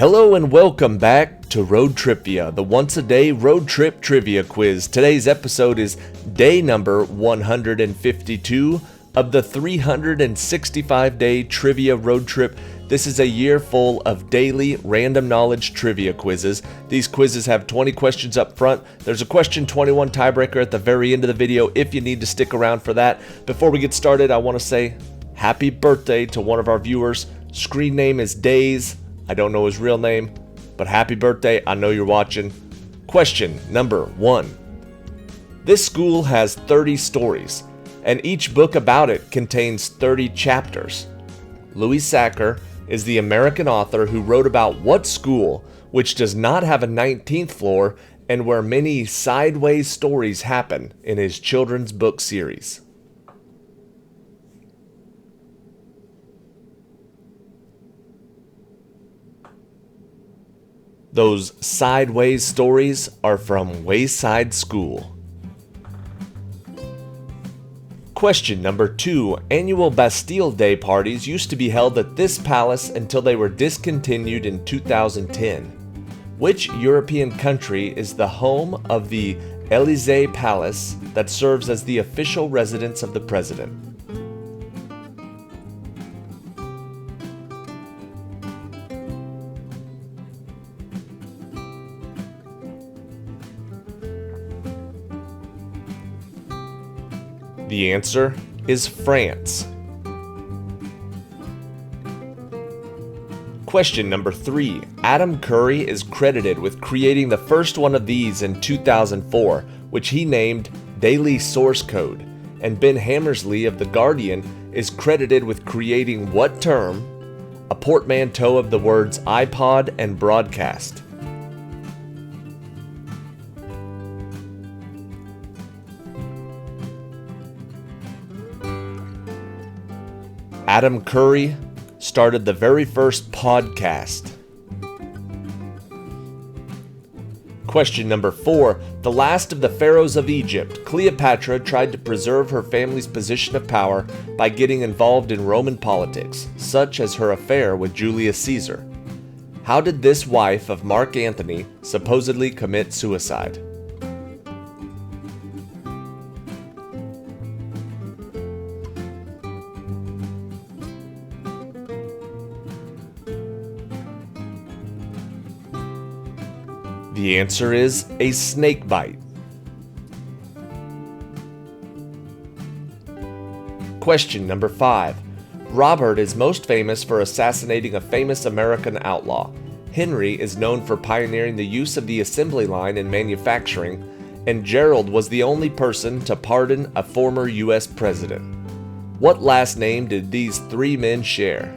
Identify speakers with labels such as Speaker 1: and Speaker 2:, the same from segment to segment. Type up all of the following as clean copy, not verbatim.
Speaker 1: Hello and welcome back to ROADTRIpVIA, the once-a-day road trip trivia quiz. Today's episode is day number 152 of the 365-day trivia road trip. This is a year full of daily random knowledge trivia quizzes. These quizzes have 20 questions up front. There's a question 21 tiebreaker at the very end of the video if you need to stick around for that. Before we get started, I want to say happy birthday to one of our viewers. Screen name is Days. I don't know his real name, but happy birthday, I know you're watching. Question number 1. This school has 30 stories, and each book about it contains 30 chapters. Louis Sachar is the American author who wrote about what school which does not have a 19th floor and where many sideways stories happen in his children's book series. Those sideways stories are from Wayside School. Question number 2. Annual Bastille Day parties used to be held at this palace until they were discontinued in 2010. Which European country is the home of the Élysée Palace that serves as the official residence of the president? The answer is France. Question number 3. Adam Curry is credited with creating the first one of these in 2004, which he named Daily Source Code, and Ben Hammersley of The Guardian is credited with creating what term? A portmanteau of the words iPod and broadcast. Adam Curry started the very first podcast. Question number 4. The last of the pharaohs of Egypt, Cleopatra tried to preserve her family's position of power by getting involved in Roman politics, such as her affair with Julius Caesar. How did this wife of Mark Antony supposedly commit suicide? The answer is a snake bite. Question number 5. Robert is most famous for assassinating a famous American outlaw. Henry is known for pioneering the use of the assembly line in manufacturing, and Gerald was the only person to pardon a former U.S. president. What last name did these three men share?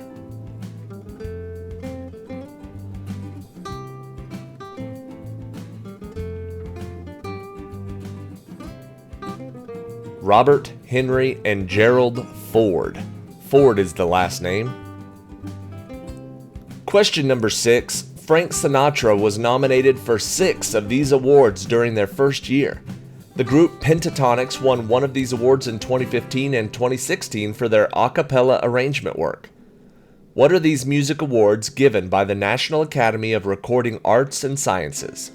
Speaker 1: Robert, Henry, and Gerald Ford. Ford is the last name. Question number 6. Frank Sinatra was nominated for 6 of these awards during their first year. The group Pentatonix won one of these awards in 2015 and 2016 for their a cappella arrangement work. What are these music awards given by the National Academy of Recording Arts and Sciences?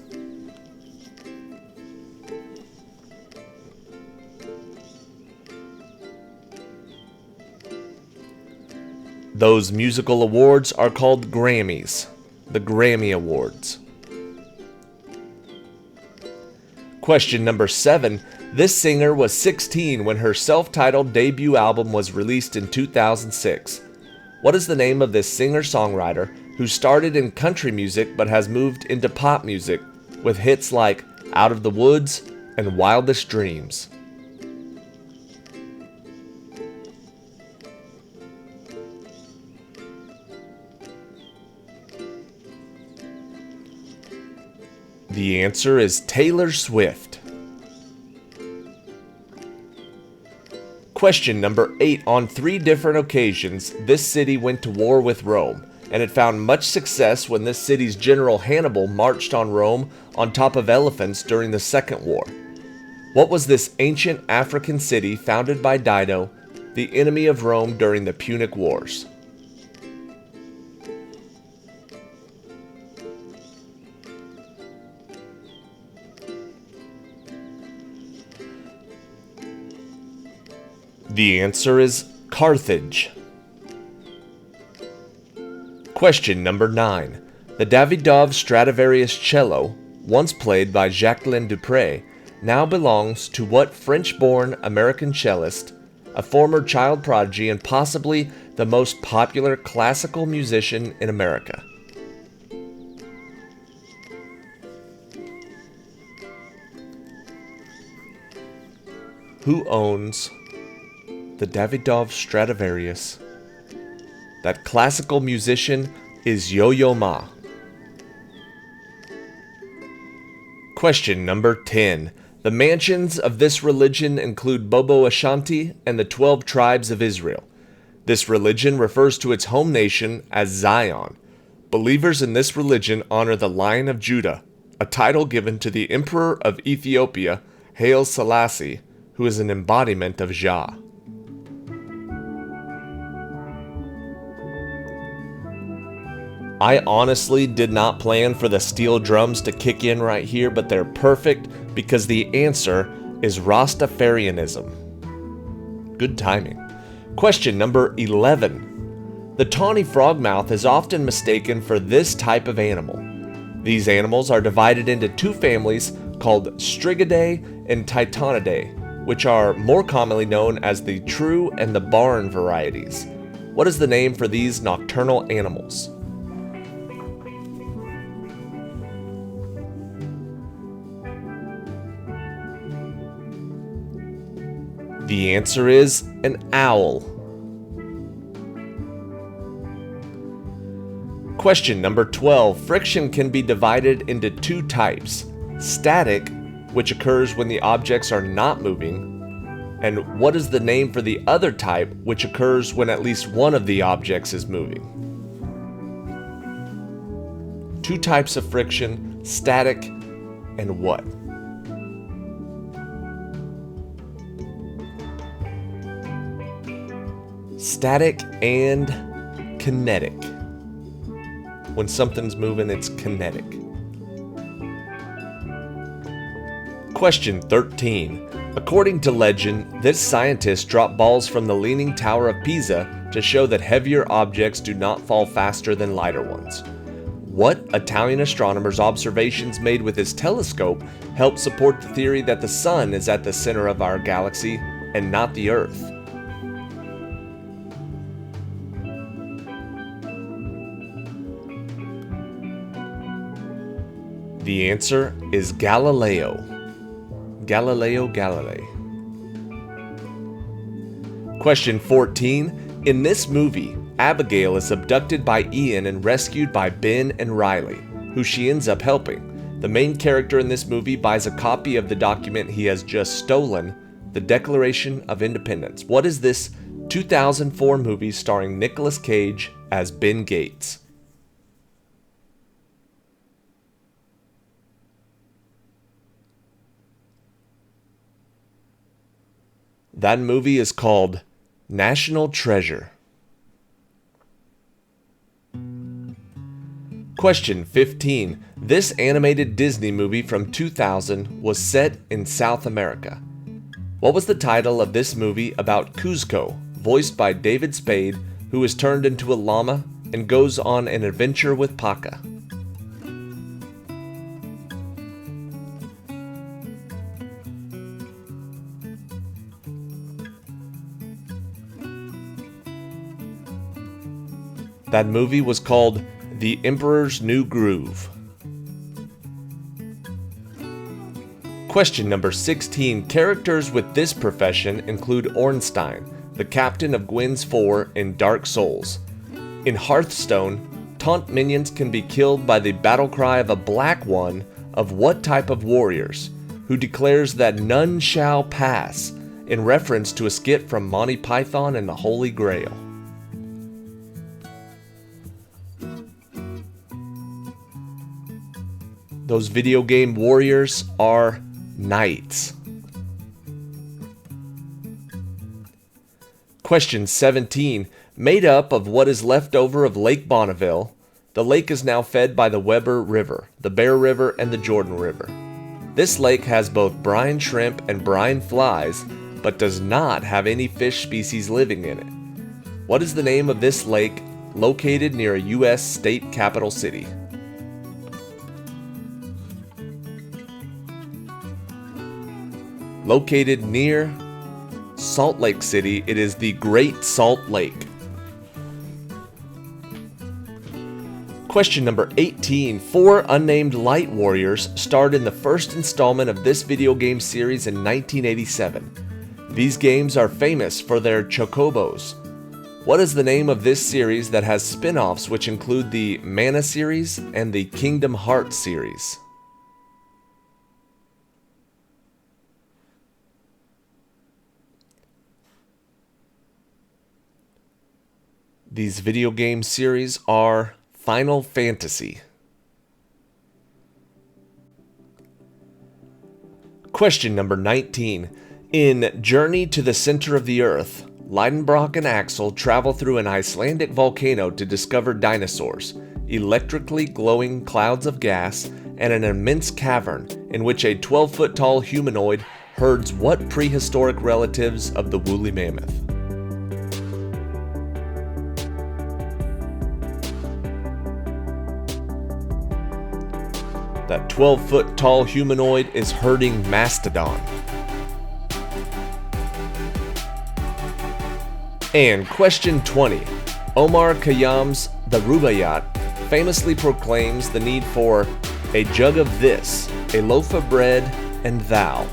Speaker 1: Those musical awards are called Grammys, the Grammy Awards. Question number 7. This singer was 16 when her self-titled debut album was released in 2006. What is the name of this singer-songwriter who started in country music but has moved into pop music with hits like Out of the Woods and Wildest Dreams? The answer is Taylor Swift. Question number 8. On 3 different occasions, this city went to war with Rome, and it found much success when this city's general Hannibal marched on Rome on top of elephants during the Second War. What was this ancient African city founded by Dido, the enemy of Rome during the Punic Wars? The answer is Carthage. Question number 9. The Davidoff Stradivarius cello, once played by Jacqueline Dupre, now belongs to what French-born American cellist, a former child prodigy and possibly the most popular classical musician in America? Who owns the Davidoff Stradivarius? That classical musician is Yo-Yo Ma. Question number 10. The mansions of this religion include Bobo Ashanti and the 12 tribes of Israel. This religion refers to its home nation as Zion. Believers in this religion honor the Lion of Judah, a title given to the Emperor of Ethiopia, Haile Selassie, who is an embodiment of Jah. I honestly did not plan for the steel drums to kick in right here, but they're perfect because the answer is Rastafarianism. Good timing. Question number 11. The tawny frogmouth is often mistaken for this type of animal. These animals are divided into two families called Strigidae and Titanidae, which are more commonly known as the true and the barn varieties. What is the name for these nocturnal animals? The answer is an owl. Question number 12. Friction can be divided into two types. Static, which occurs when the objects are not moving, and what is the name for the other type, which occurs when at least one of the objects is moving? Two types of friction, static, and what? Static and kinetic. When something's moving, it's kinetic. Question 13. According to legend, this scientist dropped balls from the Leaning Tower of Pisa to show that heavier objects do not fall faster than lighter ones. What Italian astronomer's observations made with his telescope help support the theory that the sun is at the center of our galaxy and not the Earth? The answer is Galileo. Galileo Galilei. Question 14. In this movie, Abigail is abducted by Ian and rescued by Ben and Riley, who she ends up helping. The main character in this movie buys a copy of the document he has just stolen, the Declaration of Independence. What is this 2004 movie starring Nicolas Cage as Ben Gates? That movie is called National Treasure. Question 15. This animated Disney movie from 2000 was set in South America. What was the title of this movie about Cuzco, voiced by David Spade, who is turned into a llama and goes on an adventure with Paca? That movie was called The Emperor's New Groove. Question number 16. Characters with this profession include Ornstein, the captain of Gwyn's Four in Dark Souls. In Hearthstone, taunt minions can be killed by the battle cry of a black one of what type of warriors, who declares that none shall pass, in reference to a skit from Monty Python and the Holy Grail. Those video game warriors are knights. Question 17. Made up of what is left over of Lake Bonneville, the lake is now fed by the Weber River, the Bear River, and the Jordan River. This lake has both brine shrimp and brine flies, but does not have any fish species living in it. What is the name of this lake located near a U.S. state capital city? Located near Salt Lake City, it is the Great Salt Lake. Question number 18. 4 unnamed light warriors starred in the first installment of this video game series in 1987. These games are famous for their chocobos. What is the name of this series that has spin-offs which include the Mana series and the Kingdom Hearts series? These video game series are Final Fantasy. Question number 19. In Journey to the Center of the Earth, Lidenbrock and Axel travel through an Icelandic volcano to discover dinosaurs, electrically glowing clouds of gas, and an immense cavern in which a 12-foot tall humanoid herds what prehistoric relatives of the woolly mammoth? That 12-foot tall humanoid is herding Mastodon. And question 20. Omar Khayyam's The Rubaiyat famously proclaims the need for a jug of this, a loaf of bread, and thou.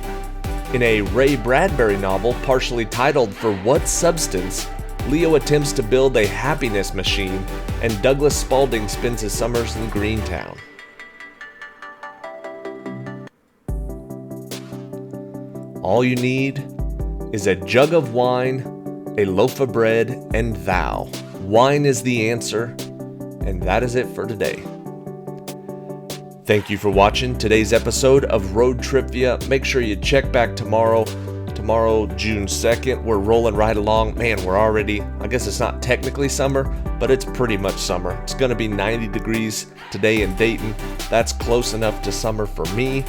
Speaker 1: In a Ray Bradbury novel partially titled For What Substance, Leo attempts to build a happiness machine, and Douglas Spalding spends his summers in Greentown. All you need is a jug of wine, a loaf of bread, and thou. Wine is the answer, and that is it for today. Thank you for watching today's episode of Road TRIpVIA. Make sure you check back tomorrow. Tomorrow, June 2nd, we're rolling right along. Man, we're already, I guess it's not technically summer, but it's pretty much summer. It's going to be 90 degrees today in Dayton. That's close enough to summer for me.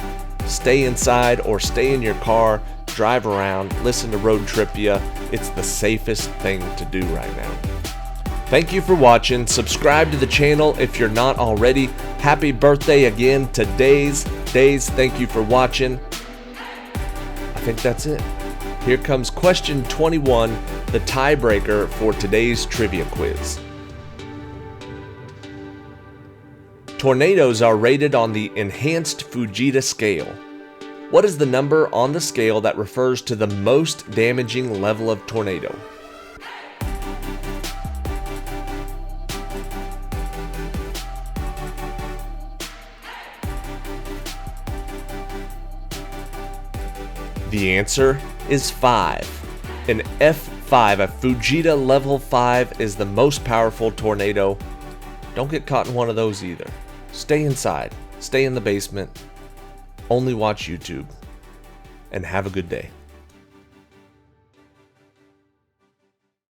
Speaker 1: Stay inside or stay in your car, drive around, listen to Road TRIpVIA. It's the safest thing to do right now. Thank you for watching. Subscribe to the channel if you're not already. Happy birthday again to Days. Thank you for watching. I think that's it. Here comes question 21, the tiebreaker for today's trivia quiz. Tornadoes are rated on the Enhanced Fujita scale. What is the number on the scale that refers to the most damaging level of tornado? The answer is 5. An F5, a Fujita level 5, is the most powerful tornado. Don't get caught in one of those either. Stay inside, stay in the basement, only watch YouTube, and have a good day.